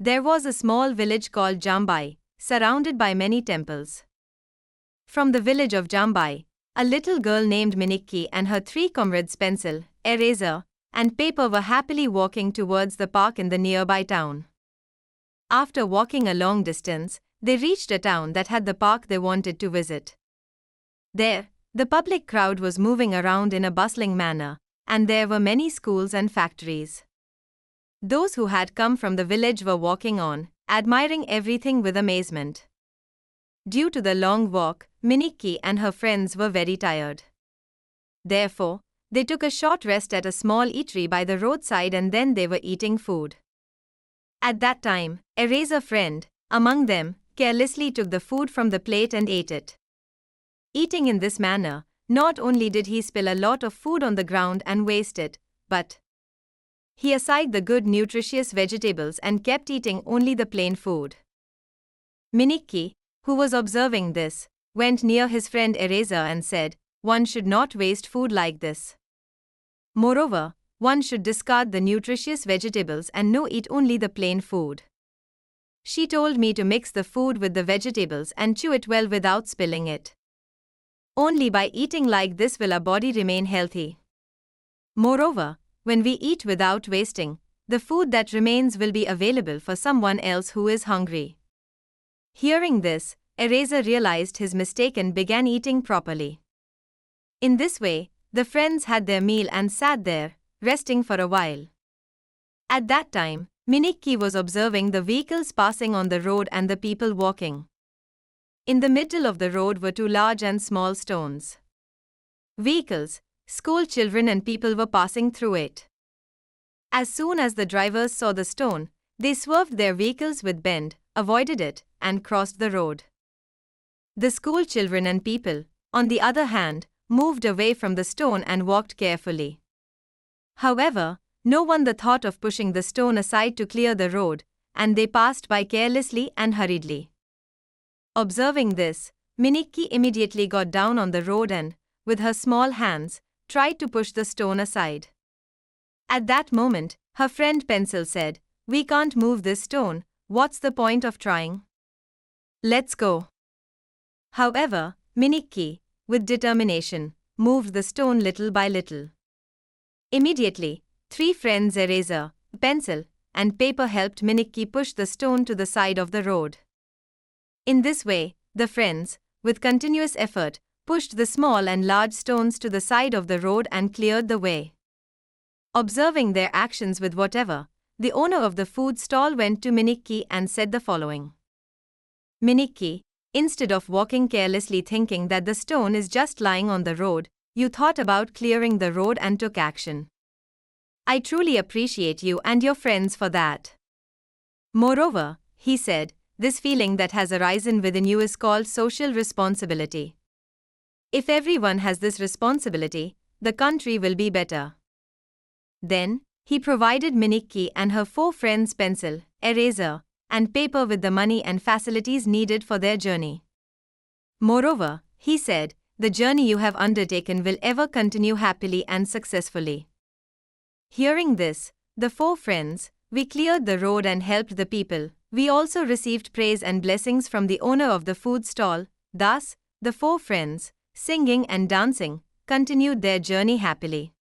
There was a small village called Jambai, surrounded by many temples. From the village of Jambai, a little girl named Minikky and her three comrades pencil, eraser, and paper were happily walking towards the park in the nearby town. After walking a long distance, they reached a town that had the park they wanted to visit. There, the public crowd was moving around in a bustling manner, and there were many schools and factories. Those who had come from the village were walking on, admiring everything with amazement. Due to the long walk, Minikky and her friends were very tired. Therefore, they took a short rest at a small eatery by the roadside and then they were eating food. At that time, Eraser's friend, among them, carelessly took the food from the plate and ate it. Eating in this manner, not only did he spill a lot of food on the ground and waste it, but he aside the good nutritious vegetables and kept eating only the plain food. Minikky, who was observing this, went near his friend Eraser and said, "One should not waste food like this. Moreover, one should discard the nutritious vegetables and no eat only the plain food. She told me to mix the food with the vegetables and chew it well without spilling it. Only by eating like this will our body remain healthy. Moreover, when we eat without wasting, the food that remains will be available for someone else who is hungry." Hearing this, Eraser realized his mistake and began eating properly. In this way, the friends had their meal and sat there, resting for a while. At that time, Minikky was observing the vehicles passing on the road and the people walking. In the middle of the road were two large and small stones. Vehicles, school children and people were passing through it. As soon as the drivers saw the stone, they swerved their vehicles with bend, avoided it, and crossed the road. The school children and people, on the other hand, moved away from the stone and walked carefully. However, no one thought of pushing the stone aside to clear the road, and they passed by carelessly and hurriedly. Observing this, Minikky immediately got down on the road and, with her small hands, tried to push the stone aside. At that moment, her friend Pencil said, "We can't move this stone, what's the point of trying? Let's go." However, Minikky, with determination, moved the stone little by little. Immediately, three friends Eraser, Pencil, and Paper helped Minikky push the stone to the side of the road. In this way, the friends, with continuous effort, pushed the small and large stones to the side of the road and cleared the way. Observing their actions with whatever, the owner of the food stall went to Minikky and said the following. "Minikky, instead of walking carelessly thinking that the stone is just lying on the road, you thought about clearing the road and took action. I truly appreciate you and your friends for that. Moreover," he said, "this feeling that has arisen within you is called social responsibility. If everyone has this responsibility, the country will be better." Then, he provided Minikky and her four friends pencil, eraser, and paper with the money and facilities needed for their journey. Moreover, he said, "The journey you have undertaken will ever continue happily and successfully." Hearing this, the four friends, "We cleared the road and helped the people. We also received praise and blessings from the owner of the food stall." Thus, the four friends, singing and dancing, continued their journey happily.